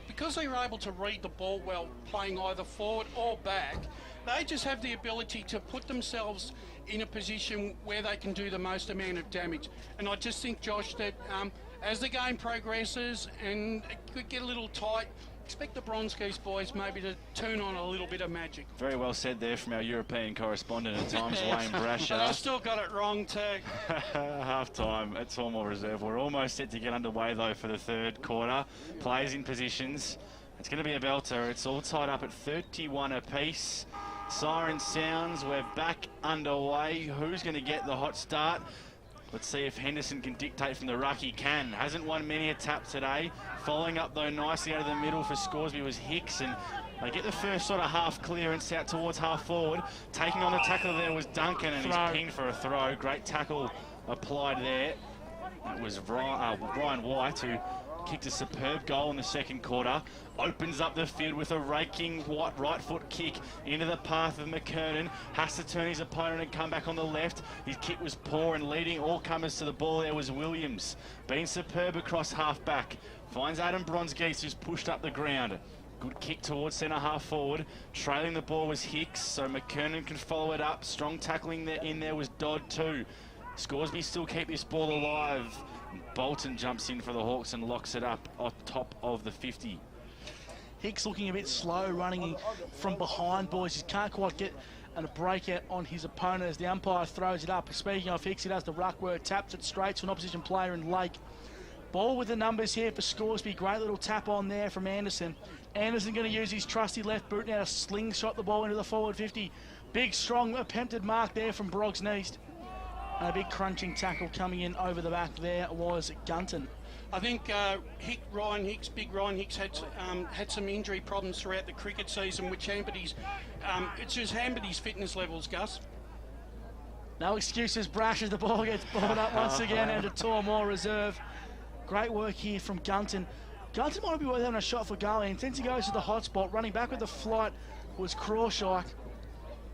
because they were able to read the ball well, playing either forward or back, they just have the ability to put themselves in a position where they can do the most amount of damage. And I just think, Josh, that as the game progresses and it could get a little tight, expect the Bronskis boys maybe to turn on a little bit of magic. Very well said there from our European correspondent at times, Wayne Brasher. But I still got it wrong too. Half time at Sawmore Reserve. We're almost set to get underway though for the third quarter. Players in positions. It's going to be a belter. It's all tied up at 31 apiece. Siren sounds. We're back underway. Who's going to get the hot start? Let's see if Henderson can dictate from the ruck. He can. Hasn't won many a tap today. Following up, though, nicely out of the middle for Scoresby was Hicks. And they get the first sort of half clearance out towards half forward. Taking on the tackle there was Duncan, and he's pinged for a throw. Great tackle applied there. It was Brian White who kicked a superb goal in the second quarter. Opens up the field with a raking right foot kick into the path of McKernan. Has to turn his opponent and come back on the left. His kick was poor, and leading all comers to the ball there was Williams. Been superb across half back. Finds Adam Bronskis, who's pushed up the ground. Good kick towards centre half forward. Trailing the ball was Hicks, so McKernan can follow it up. Strong tackling there in there was Dodd too. Scoresby still keep this ball alive. Bolton jumps in for the Hawks and locks it up on top of the 50. Hicks looking a bit slow, running from behind, boys. He can't quite get a breakout on his opponent as the umpire throws it up. Speaking of Hicks, he does the ruck work, taps it straight to an opposition player in Lake. Ball with the numbers here for Scoresby. Great little tap on there from Anderson. Anderson going to use his trusty left boot now to slingshot the ball into the forward 50. Big, strong, attempted mark there from Broggs East. And a big crunching tackle coming in over the back there was Gunton. I think Big Ryan Hicks had some injury problems throughout the cricket season, which hampered his fitness levels, Gus. No excuses, Brash, as the ball gets balled up once again into Sawmore Reserve. Great work here from Gunton. Gunton might be worth having a shot for goalie, and since he goes to the hot spot, running back with the flight was Crawshaw.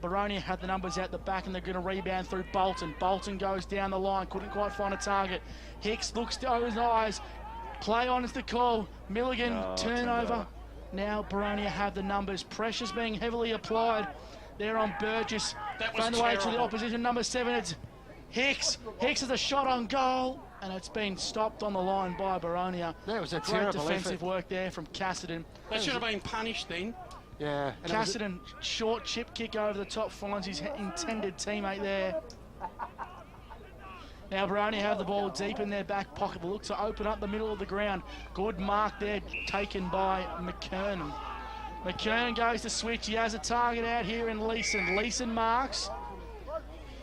Boronia had the numbers out the back, and they're going to rebound through Bolton. Bolton goes down the line, couldn't quite find a target. Hicks looks over his eyes. Play on is the call. Milligan, turnover. Now Boronia have the numbers. Pressure's being heavily applied there on Burgess. That was found the way to the opposition. Number 7, it's Hicks. Hicks has a shot on goal, and it's been stopped on the line by Boronia. That was a great terrible defensive effort. work there from Cassidy. They should have been punished then. Yeah. Cassidy, short chip kick over the top, finds his intended teammate there. Now Boronia have the ball deep in their back pocket, but look to open up the middle of the ground. Good mark there, taken by McKernan. McKernan goes to switch. He has a target out here in Leeson. Leeson marks.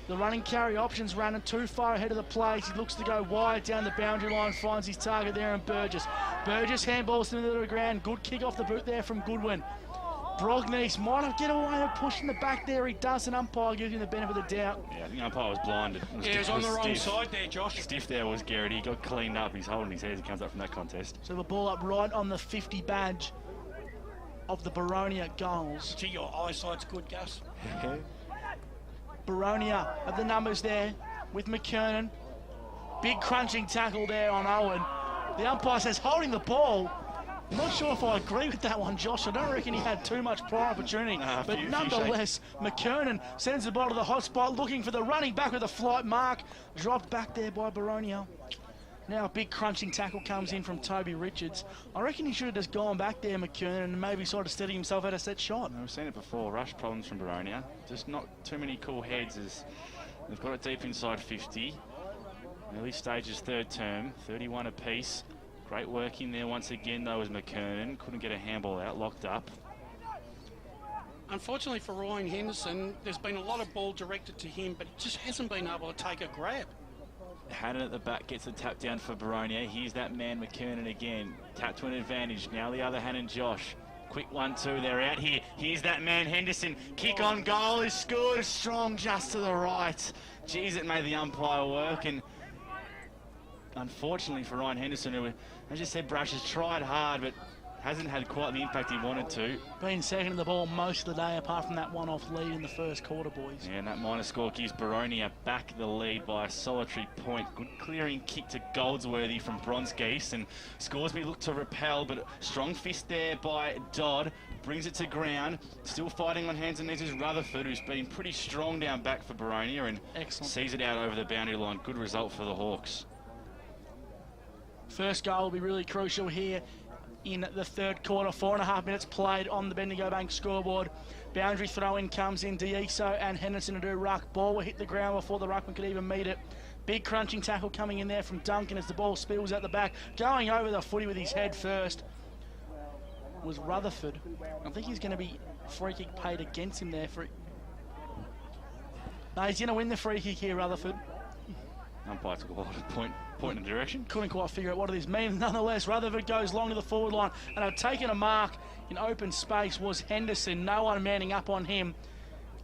The running carry options running too far ahead of the plays. He looks to go wide down the boundary line, finds his target there in Burgess. Burgess handballs to the middle of the ground. Good kick off the boot there from Goodwin. Brognies might have get away with pushing the back there. He does, an umpire gives him the benefit of the doubt. Yeah, I think the umpire was blinded. He was on the wrong side there, Josh. Stiff there was Garrett. He got cleaned up. He's holding his head as he comes up from that contest. So the ball up right on the 50 badge of the Boronia goals. Gee, your eyesight's good, Gus. Boronia have the numbers there with McKernan. Big crunching tackle there on Owen. The umpire says holding the ball. I'm not sure if I agree with that one, Josh. I don't reckon he had too much prior opportunity. But nonetheless, McKernan sends the ball to the hot spot, looking for the running back with a flight mark. Dropped back there by Boronia. Now a big crunching tackle comes in from Toby Richards. I reckon he should have just gone back there, McKernan, and maybe sort of steadied himself at a set shot. We've seen it before. Rush problems from Boronia. Just not too many cool heads as they've got it deep inside 50. Early stages, third term, 31 apiece. Great work in there once again, though, as McKernan. Couldn't get a handball out, locked up. Unfortunately for Ryan Henderson, there's been a lot of ball directed to him, but he just hasn't been able to take a grab. Haddon at the back gets a tap down for Boronia. Here's that man, McKernan again. Tap to an advantage. Now the other hand, and Josh. Quick 1-2, they're out here. Here's that man, Henderson. Kick on goal is scored. Strong just to the right. Geez, it made the umpire work. And unfortunately for Ryan Henderson, who, as you said, Brush has tried hard, but hasn't had quite the impact he wanted to. Been second in the ball most of the day, apart from that one-off lead in the first quarter, boys. Yeah, and that minor score gives Boronia back the lead by a solitary point. Good clearing kick to Goldsworthy from Bronzegeese, and Scoresby looked to repel, but strong fist there by Dodd. Brings it to ground. Still fighting on hands and knees is Rutherford, who's been pretty strong down back for Boronia, and sees it out over the boundary line. Good result for the Hawks. First goal will be really crucial here in the third quarter. 4.5 minutes played on the Bendigo Bank scoreboard. Boundary throw-in comes in. Deiso and Henderson to do ruck. Ball will hit the ground before the ruckman could even meet it. Big crunching tackle coming in there from Duncan as the ball spills out the back. Going over the footy with his head first was Rutherford. I think he's going to be free kick paid against him there for it. No, he's going to win the free kick here, Rutherford. Umpire took a lot of point in the direction. Couldn't quite figure out what it means. Nonetheless, Rutherford goes long to the forward line, and had taken a mark in open space was Henderson. No one manning up on him.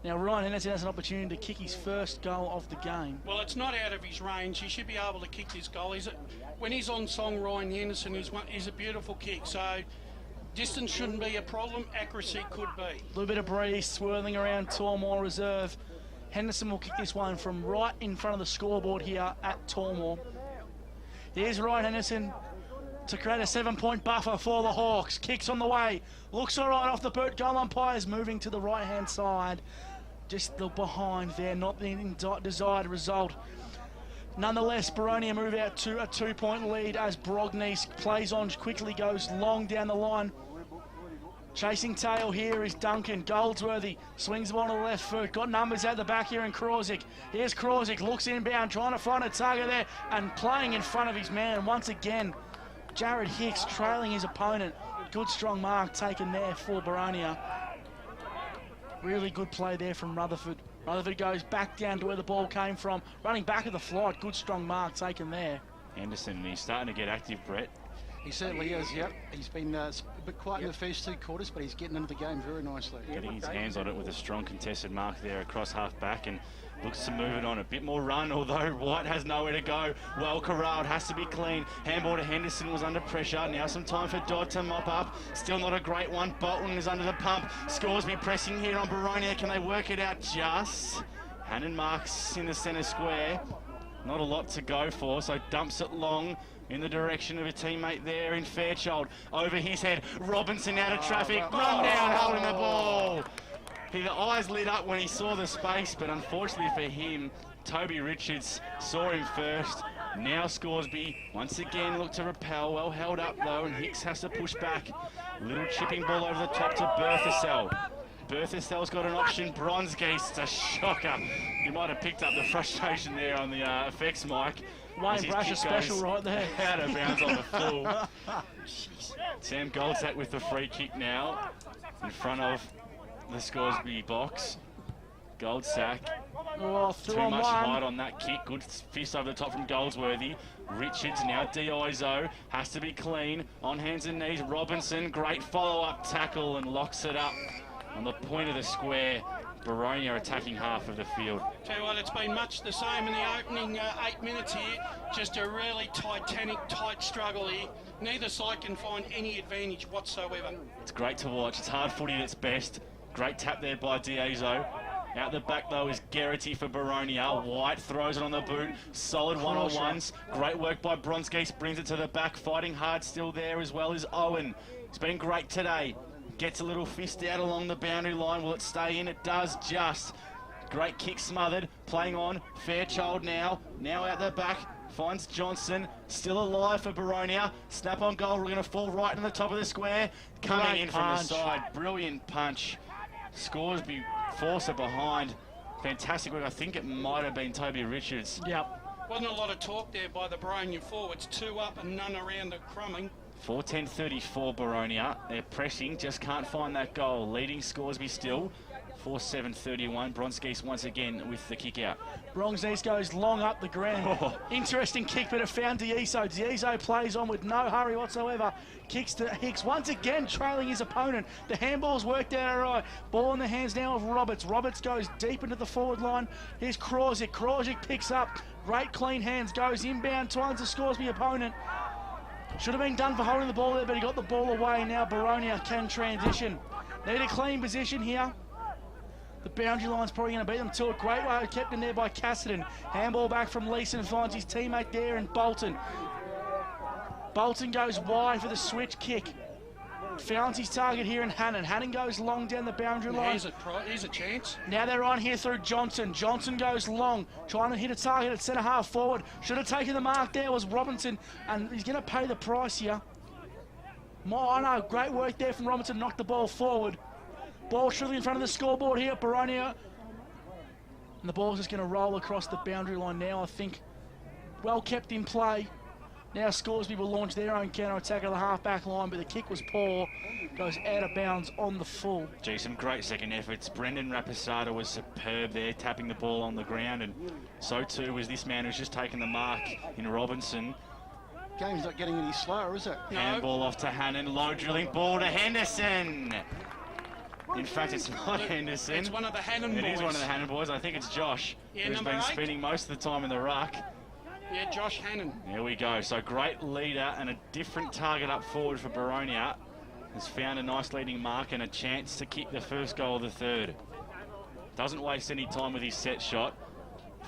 Now Ryan Henderson has an opportunity to kick his first goal of the game. Well, it's not out of his range. He should be able to kick this goal. When he's on song, Ryan Henderson is a beautiful kick. So distance shouldn't be a problem. Accuracy could be. A little bit of breeze swirling around Tormore Reserve. Henderson will kick this one from right in front of the scoreboard here at Tormore. Here's Ryan Henderson to create a 7-point buffer for the Hawks. Kicks on the way. Looks all right off the boot. Goal umpires moving to the right-hand side. Just the behind there, not the desired result. Nonetheless, Boronia move out to a 2-point lead as Brognies plays on, quickly goes long down the line. Chasing tail here is Duncan. Goldsworthy swings the ball to the left foot. Got numbers at the back here in Krosick. Here's Krosick, looks inbound, trying to find a target there and playing in front of his man. Once again, Jared Hicks trailing his opponent. Good strong mark taken there for Boronia. Really good play there from Rutherford. Rutherford goes back down to where the ball came from. Running back of the flight. Good strong mark taken there. Anderson, he's starting to get active, Brett. He certainly is, yep. He's been a bit quiet in the first 2 quarters, but he's getting into the game very nicely. Getting his hands on it with a strong contested mark there across half-back, and looks to move it on. A bit more run, although White has nowhere to go. Well corralled, has to be clean. Handball to Henderson was under pressure. Now some time for Dodd to mop up. Still not a great one. Bolton is under the pump. Scoresby pressing here on Boronia. Can they work it out just? Hannon marks in the centre square. Not a lot to go for, so dumps it long in the direction of a teammate there in Fairchild. Over his head, Robinson out of traffic, run down, holding the ball. His eyes lit up when he saw the space, but unfortunately for him, Toby Richards saw him first. Now Scoresby once again looked to repel, well held up though, and Hicks has to push back. Little chipping ball over the top to Berthasell. Berthasell's got an option. Bronzegeese, a shocker. You might have picked up the frustration there on the effects mic. Wayne Brasher special right there. Out of bounds on the full. Sam Goldsack with the free kick now in front of the Scoresby box. Goldsack. Oh, Too much height on that kick. Good fist over the top from Goldsworthy. Richards now Deiso. Has to be clean. On hands and knees. Robinson. Great follow-up tackle and locks it up on the point of the square. Boronia attacking half of the field. Tell you what, it's been much the same in the opening 8 minutes here. Just a really titanic, tight struggle here. Neither side can find any advantage whatsoever. It's great to watch. It's hard footy at its best. Great tap there by Deiso. Out the back, though, is Geraghty for Boronia. White throws it on the boot. Solid one-on-ones. Great work by Bronzegeese. Brings it to the back. Fighting hard still there, as well as Owen. It's been great today. Gets a little fist out along the boundary line. Will it stay in? It does just. Great kick smothered. Playing on. Fairchild now. Now out the back. Finds Johnson. Still alive for Boronia. Snap on goal. We're going to fall right in the top of the square. Coming in from the side. Brilliant punch. Scoresby force it behind. Fantastic work. I think it might have been Toby Richards. Yep. Wasn't a lot of talk there by the Boronia forwards. 2 up and none around the crumbing. 4:10:34 Boronia. They're pressing, just can't find that goal. Leading Scoresby still. 4:7:31. Bronzegeese once again with the kick out. Bronzegeese goes long up the ground. Oh. Interesting kick, but it found Deiso. Deiso plays on with no hurry whatsoever. Kicks to Hicks, once again trailing his opponent. The handball's worked out all right. Ball in the hands now of Roberts. Roberts goes deep into the forward line. Here's Krosick. Krosick picks up. Great clean hands, goes inbound, finds the Scoresby opponent. Should have been done for holding the ball there, but he got the ball away. Now Boronia can transition. Need a clean position here. The boundary line's probably going to beat them to it. Great way kept in there by Cassidy. Handball back from Leeson, finds his teammate there in Bolton. Bolton goes wide for the switch kick. Found his target here in Hannon. Hannon goes long down the boundary line. Here's a chance. Now they're on here through Johnson. Johnson goes long, trying to hit a target at centre half forward. Should have taken the mark there was Robinson, and he's going to pay the price here. I know, great work there from Robinson, knocked the ball forward. Ball truly in front of the scoreboard here, Boronia. And the ball's just going to roll across the boundary line now, I think. Well kept in play. Now Scoresby will launch their own counter-attack at the half-back line, but the kick was poor. Goes out of bounds on the full. Gee, some great second efforts. Brendan Rapisada was superb there, tapping the ball on the ground, and so too was this man who's just taken the mark in Robinson. Game's not getting any slower, is it? No. Handball off to Hannon, low drilling ball to Henderson. In fact, it's not Henderson. It's one of the Hannon boys. It is one of the Hannon boys. I think it's Josh, who's number been 8. spending most of the time in the ruck. Yeah, Josh Hannon. There we go. So great leader and a different target up forward for Boronia. Has found a nice leading mark and a chance to kick the first goal of the third. Doesn't waste any time with his set shot.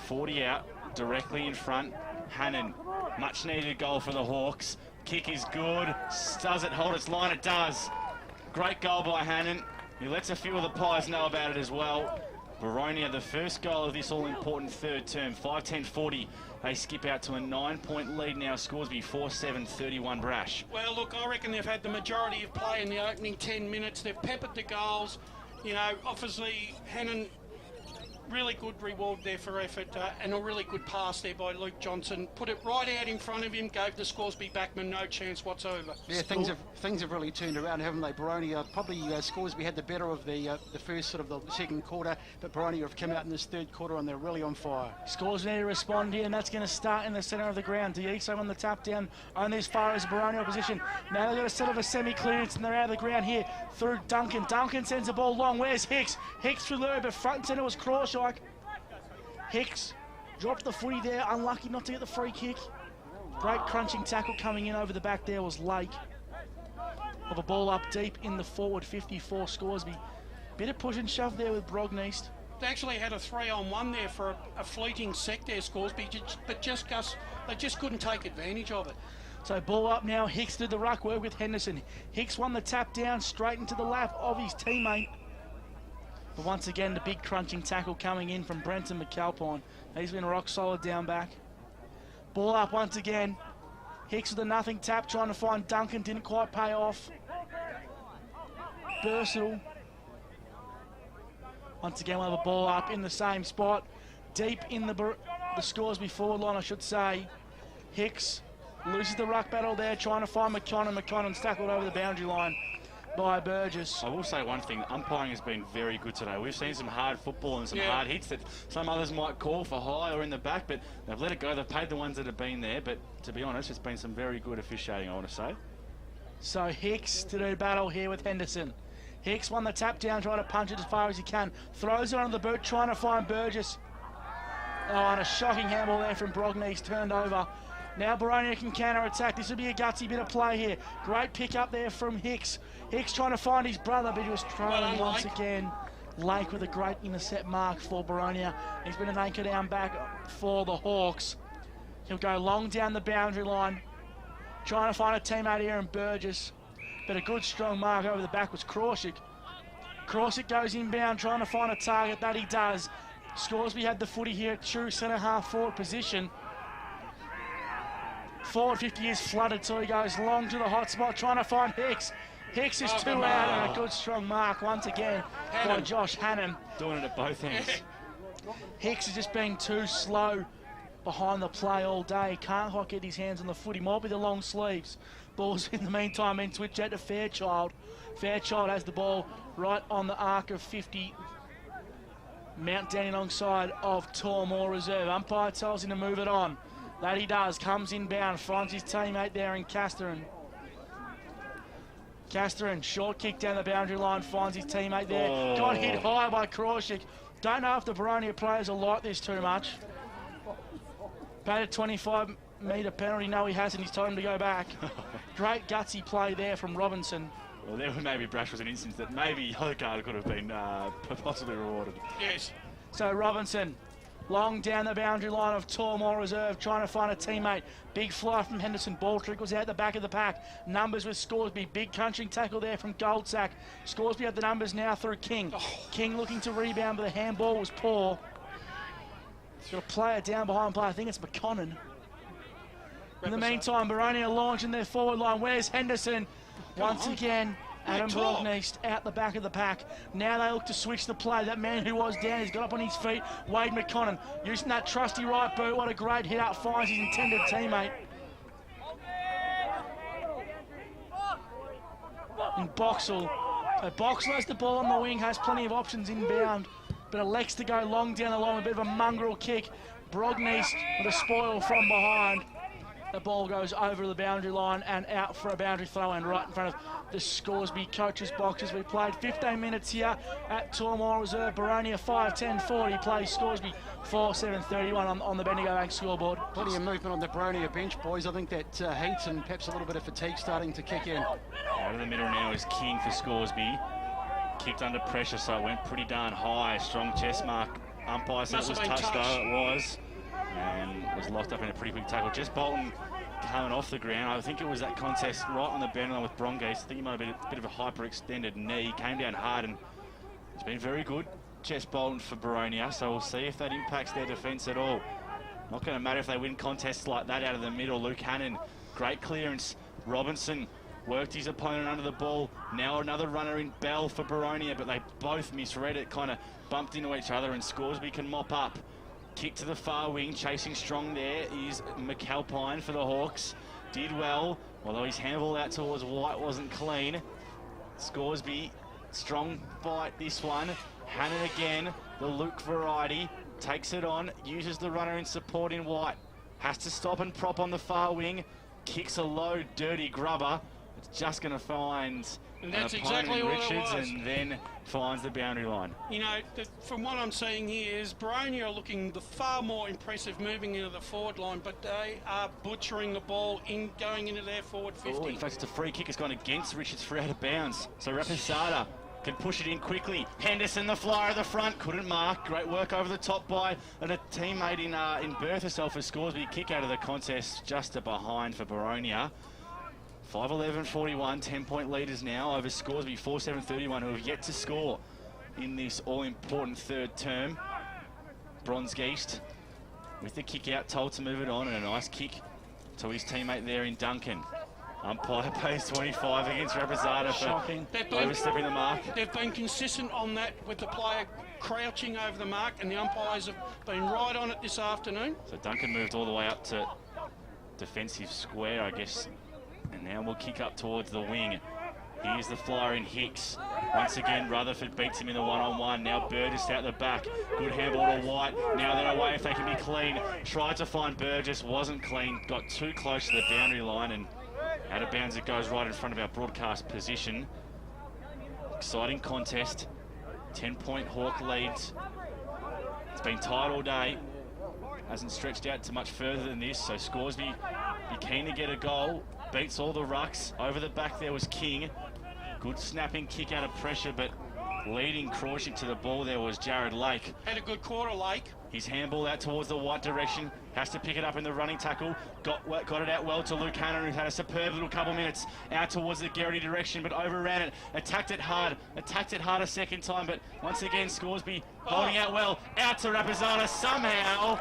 40 out, directly in front. Hannon, much needed goal for the Hawks. Kick is good. Does it hold its line? It does. Great goal by Hannon. He lets a few of the Pies know about it as well. Boronia, the first goal of this all-important third term. 5-10-40. They skip out to a 9-point lead now. Scoresby 4-7-31 Brash. Well, look, I reckon they've had the majority of play in the opening 10 minutes. They've peppered the goals. You know, obviously, Hannon, really good reward there for effort and a really good pass there by Luke Johnson. Put it right out in front of him, gave the Scoresby backman no chance whatsoever. Yeah, things have really turned around, haven't they? Boronia, probably Scoresby had the better of the first sort of the second quarter, but Boronia have come out in this third quarter and they're really on fire. Scoresby need to respond here, and that's going to start in the centre of the ground. D'Iso on the tap down, only as far as Boronia opposition. Now they've got a set of a semi-clearance and they're out of the ground here through Duncan. Duncan sends the ball long. Where's Hicks? Hicks through there, but front and centre was Crawshaw. Hicks dropped the footy there, unlucky not to get the free kick. Great crunching tackle coming in over the back there was Lake. Of a ball up deep in the forward 54 Scoresby. Bit of push and shove there with Brogneast. They actually had a 3-on-1 there for a fleeting sec there, Scoresby, but they just couldn't take advantage of it. So ball up now, Hicks did the ruck work with Henderson. Hicks won the tap down straight into the lap of his teammate. But once again, the big crunching tackle coming in from Brenton McAlpine. He's been rock solid down back. Ball up once again. Hicks with a nothing tap, trying to find Duncan, didn't quite pay off. Versatile. Once again, we'll have a ball up in the same spot. Deep in the Scoresby forward line, I should say. Hicks loses the ruck battle there, trying to find McConnell. McConnell's tackled over the boundary line by Burgess. I will say one thing, umpiring has been very good today. We've seen some hard football and some hard hits that some others might call for high or in the back, but they've let it go. They've paid the ones that have been there, but to be honest, it's been some very good officiating, I want to say. So Hicks to do battle here with Henderson. Hicks won the tap down, trying to punch it as far as he can. Throws it under the boot, trying to find Burgess. Oh, and a shocking handball there from Brogneast, turned over. Now Boronia can counter-attack. This will be a gutsy bit of play here. Great pick up there from Hicks. Hicks trying to find his brother, but he was trailing once again. Lake with a great intercept mark for Boronia. He's been an anchor down back for the Hawks. He'll go long down the boundary line. Trying to find a teammate here in Burgess. But a good strong mark over the back was Crawshick. Crawshick goes inbound, trying to find a target. That he does. Scoresby had the footy here at true centre half forward position. Forward 50 is flooded, so he goes long to the hot spot, trying to find Hicks. Hicks is 2 out, and a good strong mark once again by Josh Hannon. Doing it at both ends. Hicks has just been too slow behind the play all day. Can't quite get his hands on the footy. Might be the long sleeves. Ball's in the meantime been switched out to Fairchild. Fairchild has the ball right on the arc of 50. Mount down alongside of Tormore Reserve. Umpire tells him to move it on. That he does. Comes inbound. Finds his teammate there in Casterin. Casterin, short kick down the boundary line. Finds his teammate there. Oh. Got hit high by Crawshick. Don't know if the Boronia players will like this too much. Paid a 25 metre penalty. No, he hasn't. He's told him to go back. Great gutsy play there from Robinson. Well, there maybe Brash was an instance that maybe yellow card could have been possibly rewarded. Yes. So Robinson, long down the boundary line of Tormore Reserve, trying to find a teammate. Big fly from Henderson. Ball trickles out the back of the pack. Numbers with Scoresby. Big crunching tackle there from Goldsack. Scoresby have the numbers now through King. King looking to rebound, but the handball was poor. He's got a player down behind play. I think it's McConnell. In the meantime, Boronia launching their forward line. Where's Henderson? Once again, Adam Brogneist out the back of the pack. Now they look to switch the play. That man who was down, he's got up on his feet. Wade McConnell using that trusty right boot. What a great hit out. Finds his intended teammate. And Boxall. Boxall has the ball on the wing, has plenty of options inbound, but elects to go long down the line. A bit of a mongrel kick. Brogneist with a spoil from behind. The ball goes over the boundary line and out for a boundary throw-in right in front of the Scoresby coaches' boxes. We played 15 minutes here at Tormore Reserve. Boronia 5-10-40 plays Scoresby 4-7-31 on the Bendigo Bank scoreboard. Plenty of movement on the Boronia bench, boys. I think that heat and perhaps a little bit of fatigue starting to kick in. Out of the middle now is King for Scoresby. Kicked under pressure, so it went pretty darn high. Strong chest mark. Umpire said it was touched, though it was. And was locked up in a pretty quick tackle. Jess Bolton coming off the ground. I think it was that contest right on the boundary line with Brongate. I think he might have been a bit of a hyperextended knee. Came down hard and it's been very good. Jess Bolton for Boronia, so we'll see if that impacts their defence at all. Not going to matter if they win contests like that out of the middle. Luke Hannon, great clearance. Robinson worked his opponent under the ball. Now another runner in Bell for Boronia, but they both misread it, kind of bumped into each other, and Scoresby can mop up. Kick to the far wing, chasing strong there is McAlpine for the Hawks. Did well, although his handball out towards White wasn't clean. Scoresby, strong fight this one. Hannon again, the Luke variety, takes it on, uses the runner in support in White. Has to stop and prop on the far wing. Kicks a low, dirty grubber. It's just going to find and that's an opponent exactly in what Richards it was. and then finds the boundary line. You know, from what I'm seeing here is Boronia are looking far more impressive moving into the forward line, but they are butchering the ball in going into their forward 50. Oh, in fact, it's a free kick. It's gone against Richards for out of bounds. So Rapisada can push it in quickly. Henderson, the flyer at the front, couldn't mark. Great work over the top by and a teammate in Berth herself for Scoresby. Kick out of the contest just a behind for Boronia. 5-11-41, 10-point leaders now over Scoresby 4-7-31, who have yet to score in this all-important third term. Bronzegeist with the kick out, told to move it on, and a nice kick to his teammate there in Duncan. Umpire pays 25 against Rapisada for overstepping the mark. They've been consistent on that with the player crouching over the mark, and the umpires have been right on it this afternoon. So Duncan moved all the way up to defensive square, I guess. And now we'll kick up towards the wing. Here's the flyer in Hicks. Once again, Rutherford beats him in the one-on-one. Now Burgess out the back. Good handball to White. Now they're away if they can be clean. Tried to find Burgess, wasn't clean. Got too close to the boundary line and out of bounds it goes right in front of our broadcast position. Exciting contest. 10-point Hawk leads. It's been tight all day. Hasn't stretched out to much further than this, so Scoresby be keen to get a goal. Beats all the rucks. Over the back there was King. Good snapping kick out of pressure, but leading, crouching to the ball there was Jared Lake. Had a good quarter, Lake. His handball out towards the White direction. Has to pick it up in the running tackle. Got it out well to Luke Hannon, who's had a superb little couple minutes out towards the Garrity direction, but overran it. Attacked it hard a second time, but once again Scoresby holding out well. Out to Rapisada somehow.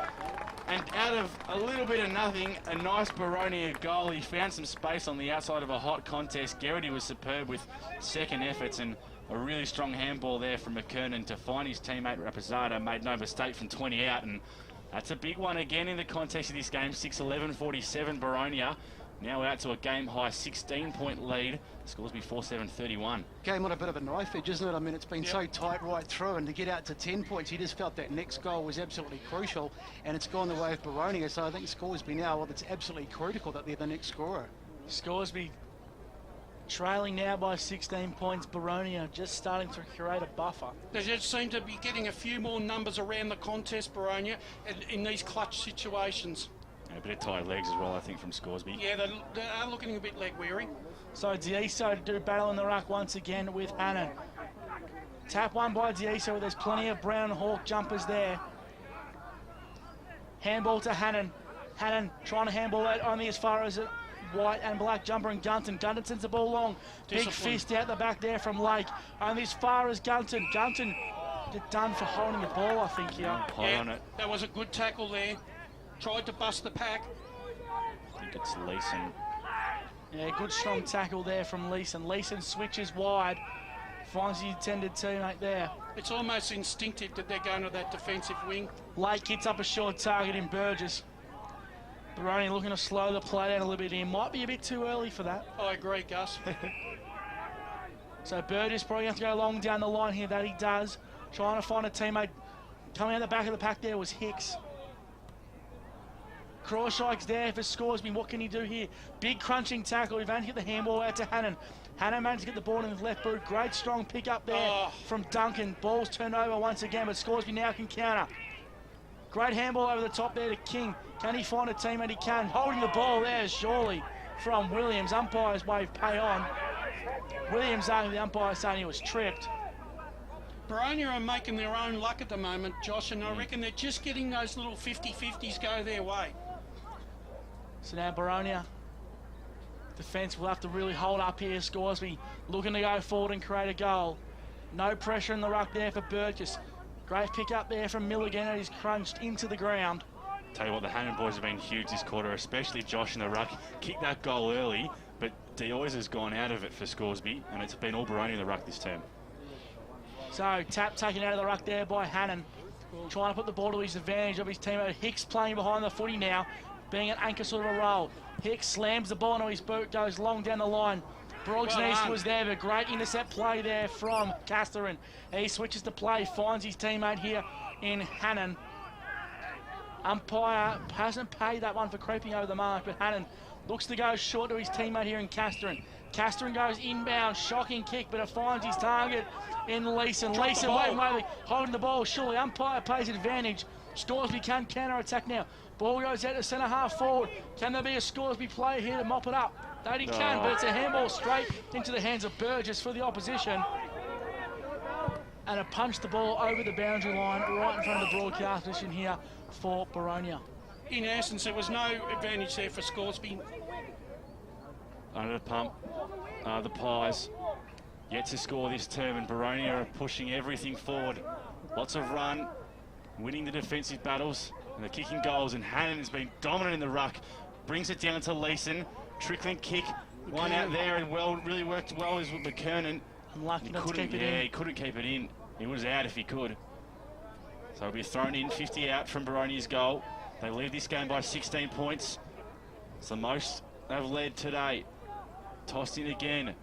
And out of a little bit of nothing, a nice Boronia goal. He found some space on the outside of a hot contest. Garrity was superb with second efforts and a really strong handball there from McKernan to find his teammate Rapisada. Made no mistake from 20 out, and that's a big one again in the context of this game. 6-11-47 Boronia. Now out to a game-high 16-point lead. Scoresby 4-7-31. Game on a bit of a knife edge, isn't it? I mean, it's been so tight right through, and to get out to 10 points, you just felt that next goal was absolutely crucial, and it's gone the way of Boronia. So I think Scoresby now, well, it's absolutely critical that they're the next scorer. Scoresby trailing now by 16 points. Boronia just starting to create a buffer. They just seem to be getting a few more numbers around the contest, Boronia, in these clutch situations. A bit of tired legs as well, I think, from Scoresby. Yeah, they are looking a bit leg weary. So Dioiso to do battle in the ruck once again with Hannon. Tap one by Dioiso, where there's plenty of brown hawk jumpers there. Handball to Hannon. Hannon trying to handball that only as far as a white and black jumper and Gunton. Gunton sends the ball long. Big fist out the back there from Lake. Only as far as Gunton. Gunton done for holding the ball, I think, here. High on it. That was a good tackle there. Tried to bust the pack. I think it's Leeson. Yeah, good strong tackle there from Leeson. Leeson switches wide. Finds his intended teammate there. It's almost instinctive that they're going to that defensive wing. Lake hits up a short target in Burgess. Boronia looking to slow the play down a little bit here. Might be a bit too early for that. I agree, Gus. So Burgess probably have to go long down the line here. That he does. Trying to find a teammate. Coming out the back of the pack there was Hicks. Crawshake's there for Scoresby. What can he do here? Big crunching tackle. We've managed to get the handball out to Hannon. Hannon managed to get the ball in his left boot. Great strong pick up there from Duncan. Ball's turned over once again, but Scoresby now can counter. Great handball over the top there to King. Can he find a teammate? He can. Holding the ball there, surely, from Williams. Umpire's wave pay on. Williams arguing the umpire saying he was tripped. Boronia are making their own luck at the moment, Josh, and I reckon they're just getting those little 50-50s go their way. So now Boronia, defence will have to really hold up here. Scoresby looking to go forward and create a goal. No pressure in the ruck there for Burgess. Great pick up there from Milligan, and he's crunched into the ground. Tell you what, the Hannon boys have been huge this quarter, especially Josh in the ruck. Kicked that goal early, but Dioiso has gone out of it for Scoresby, and it's been all Boronia in the ruck this term. So tap taken out of the ruck there by Hannon. Trying to put the ball to his advantage of his teammate. Hicks playing behind the footy now, being an anchor sort of a roll. Hicks slams the ball into his boot, goes long down the line. Brogson East was there, but great intercept play there from Casterin. He switches to play, finds his teammate here in Hannon. Umpire hasn't paid that one for creeping over the mark, but Hannon looks to go short to his teammate here in Casterin. Casterin goes inbound, shocking kick, but it finds his target in Leeson. Leeson waiting, holding the ball. Surely umpire pays advantage. Scoresby can counter-attack now. Ball goes out to centre half forward. Can there be a Scoresby player here to mop it up? That he can, but it's a handball straight into the hands of Burgess for the opposition. And it punched the ball over the boundary line right in front of the broadcast position here for Boronia. In essence, there was no advantage there for Scoresby. Under the pump, the Pies yet to score this term, and Boronia are pushing everything forward. Lots of run, winning the defensive battles, and the kicking goals, and Hannon has been dominant in the ruck. Brings it down to Leeson, trickling kick, one out there, and really worked well is with McKernan. Unlucky not to keep it in. Yeah, he couldn't keep it in. He was out if he could. So it'll be thrown in, 50 out from Boronia's goal. They lead this game by 16 points. It's the most they've led today. Tossed in again.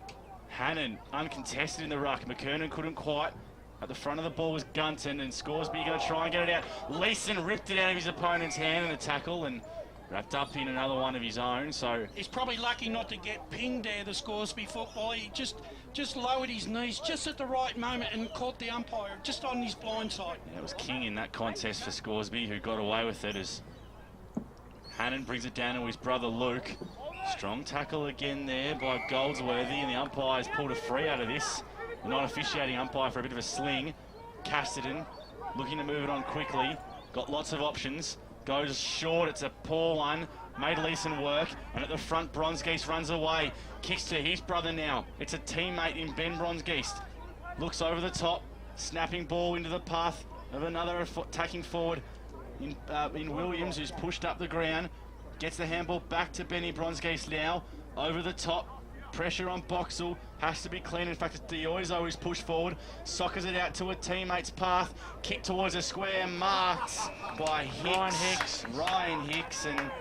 Hannon uncontested in the ruck. McKernan couldn't quite. At the front of the ball was Gunton, and Scoresby going to try and get it out. Leeson ripped it out of his opponent's hand in a tackle and wrapped up in another one of his own. So he's probably lucky not to get pinged there, the Scoresby football. He just lowered his knees just at the right moment and caught the umpire just on his blind side. Yeah, it was king in that contest for Scoresby, who got away with it as Hannon brings it down to his brother Luke. Strong tackle again there by Goldsworthy, and the umpire's pulled a free out of this. The non-officiating umpire for a bit of a sling. Casterton looking to move it on quickly. Got lots of options. Goes short, it's a poor one. Made Leeson work, and at the front, Bronsgeest runs away. Kicks to his brother now. It's a teammate in Ben Bronsgeest. Looks over the top, snapping ball into the path of another attacking forward in Williams, who's pushed up the ground. Gets the handball back to Benny Bronsgeest now. Over the top, pressure on Boxall. Has to be clean. In fact, it's Dioiso who's pushed forward. Soccers it out to a teammate's path. Kick towards a square. Marks by Hicks. Ryan Hicks. And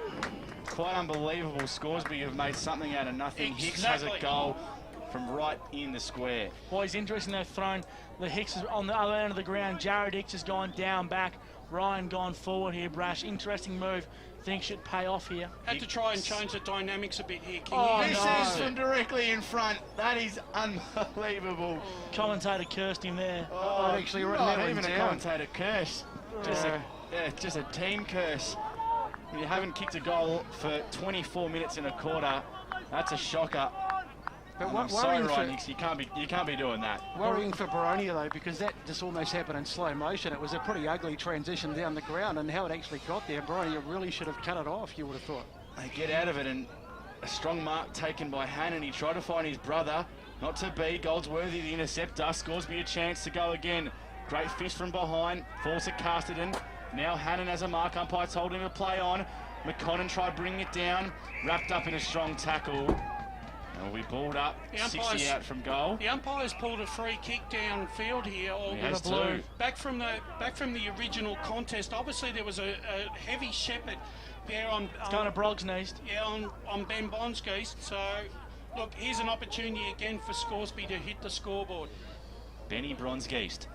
quite unbelievable. Scoresby have made something out of nothing. Exactly. Hicks has a goal from right in the square. Boys, interesting they've thrown the Hicks on the other end of the ground. Jared Hicks has gone down back. Ryan gone forward here, Brash. Interesting move. Think should pay off here. Had to try and change the dynamics a bit here, King. This is from directly in front. That is unbelievable. Commentator cursed him there. I'd actually written that not one even down. a commentator curse. Just a team curse. When you haven't kicked a goal for 24 minutes in a quarter, that's a shocker. But I'm sorry, Ryan Nix, you can't be doing that. Worrying for Boronia, though, because that just almost happened in slow motion. It was a pretty ugly transition down the ground, and how it actually got there, Boronia really should have cut it off, you would have thought. They get out of it, and a strong mark taken by Hannon. He tried to find his brother. Not to be. Goldsworthy, the interceptor. Scoresby a chance to go again. Great fist from behind. Falls to Casterton. Now Hannon has a mark. Umpire's holding him to play on. McConnell tried bringing it down. Wrapped up in a strong tackle. And we balled up. 60 out from goal. The umpire's pulled a free kick downfield here. All He has blue. too. Back from the original contest. Obviously, there was a heavy shepherd there on. It's going to Brog's East. Yeah, on Ben Bonski's. So, look, here's an opportunity again for Scoresby to hit the scoreboard. Benny Bronzegeist.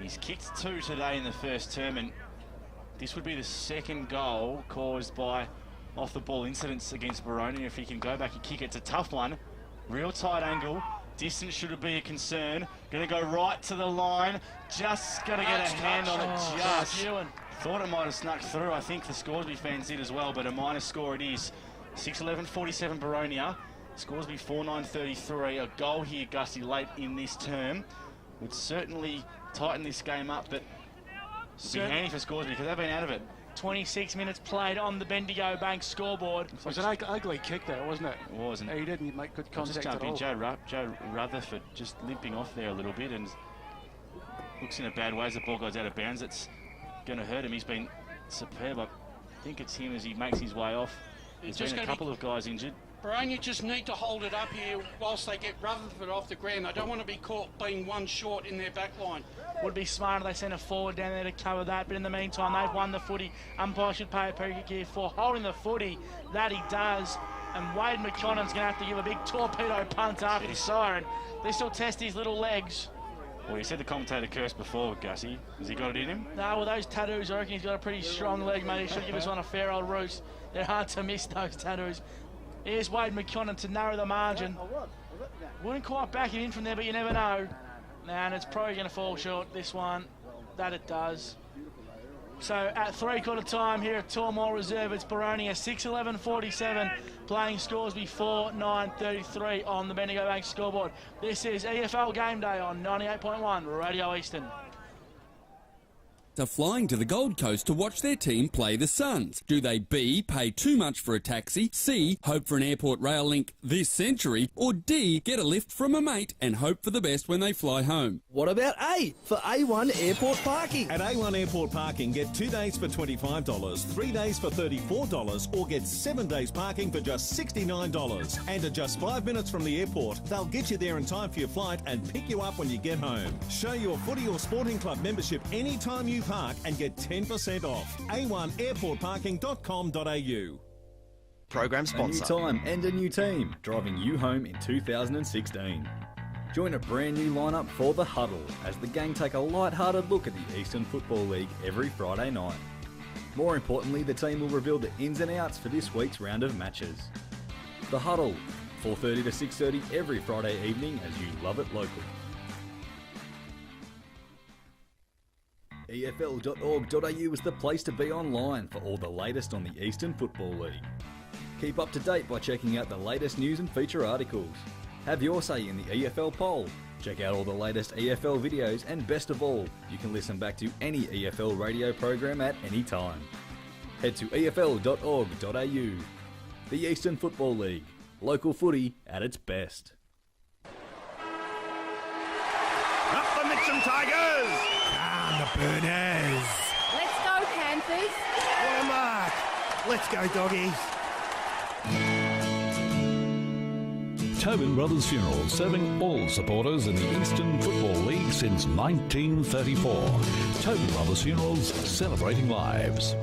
He's kicked 2 today in the first term, and this would be the second goal caused by off-the-ball incidents against Boronia. If he can go back and kick it, it's a tough one. Real tight angle. Distance should be a concern. Going to go right to the line. Just got to get a hand on it. Just. Thought it might have snuck through. I think the Scoresby fans did as well, but a minor score it is. 6-11-47 Boronia. Scoresby 4-9-33. A goal here, Gusty, late in this term would certainly tighten this game up, but it'd be handy for Scoresby because they've been out of it. 26 minutes played on the Bendigo Bank scoreboard. It was an ugly kick, though, wasn't it? It wasn't. He didn't make good contact just jump at in. all. Joe Rutherford just limping off there a little bit and looks in a bad way as the ball goes out of bounds. It's going to hurt him. He's been superb. I think it's him as he makes his way off. There's been a couple of guys injured. Boronia just need to hold it up here whilst they get Rutherford off the ground. They don't want to be caught being one short in their back line. Would be smart if they sent a forward down there to cover that, but in the meantime, they've won the footy. Umpire should pay a penalty here for holding the footy. That he does. And Wade McConnell's going to have to give a big torpedo punt after the siren. They still test his little legs. Well, you said the commentator cursed before, Gussie. Has he got it in him? No, well, those tattoos, I reckon he's got a pretty strong leg, mate. He should give us one a fair old roost. They're hard to miss, those tattoos. Here's Wade McConnell to narrow the margin. Wouldn't quite back it in from there, but you never know. And it's probably going to fall short, this one. That it does. So at three-quarter time here at Tormore Reserve, it's Boronia 6-11-47, playing Scoresby 4-9-33 on the Bendigo Bank scoreboard. This is EFL Game Day on 98.1 Radio Eastern. Are flying to the Gold Coast to watch their team play the Suns. Do they B, pay too much for a taxi, C, hope for an airport rail link this century, or D, get a lift from a mate and hope for the best when they fly home? What about A, for A1 Airport Parking? At A1 Airport Parking, get 2 days for $25, 3 days for $34, or get 7 days parking for just $69. And at just 5 minutes from the airport, they'll get you there in time for your flight and pick you up when you get home. Show your footy or sporting club membership anytime you park and get 10% off. A1airportparking.com.au. Program sponsor. A new time and a new team, driving you home in 2016. Join a brand new lineup for The Huddle as the gang take a light-hearted look at the Eastern Football League every Friday night. More importantly, the team will reveal the ins and outs for this week's round of matches. The Huddle, 4:30 to 6:30 every Friday evening as you love it local. EFL.org.au is the place to be online for all the latest on the Eastern Football League. Keep up to date by checking out the latest news and feature articles. Have your say in the EFL poll. Check out all the latest EFL videos, and best of all, you can listen back to any EFL radio program at any time. Head to EFL.org.au. The Eastern Football League. Local footy at its best. Up the Mitcham Tigers! Down the Burners! Let's go, Panthers! What a mark! Let's go, doggies! Tobin Brothers Funeral, serving all supporters in the Eastern Football League since 1934. Tobin Brothers Funerals, celebrating lives.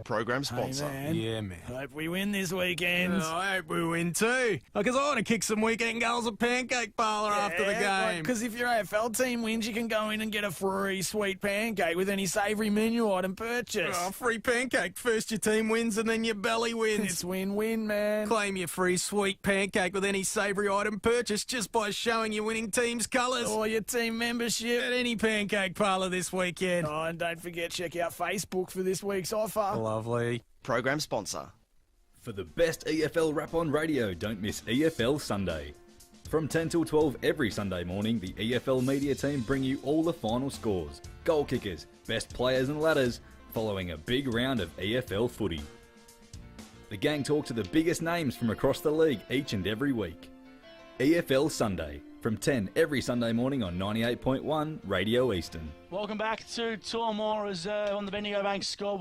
Program sponsor. Hey, man. Yeah, man. Hope we win this weekend. I hope we win too. Because I want to kick some weekend goals at Pancake Parlour after the game. Because if your AFL team wins, you can go in and get a free sweet pancake with any savoury menu item purchase. Oh, free pancake. First your team wins and then your belly wins. It's win-win, man. Claim your free sweet pancake with any savoury item purchase just by showing your winning team's colours. Or your team membership. At any Pancake Parlour this weekend. Oh, and don't forget, check out Facebook for this week's offer. Hello. Lovely. Program sponsor. For the best EFL rap on radio, don't miss EFL Sunday. From 10 till 12 every Sunday morning, the EFL media team bring you all the final scores, goal kickers, best players and ladders, following a big round of EFL footy. The gang talk to the biggest names from across the league each and every week. EFL Sunday, from 10 every Sunday morning on 98.1 Radio Eastern. Welcome back to Tour More Reserve on the Bendigo Bank scoreboard.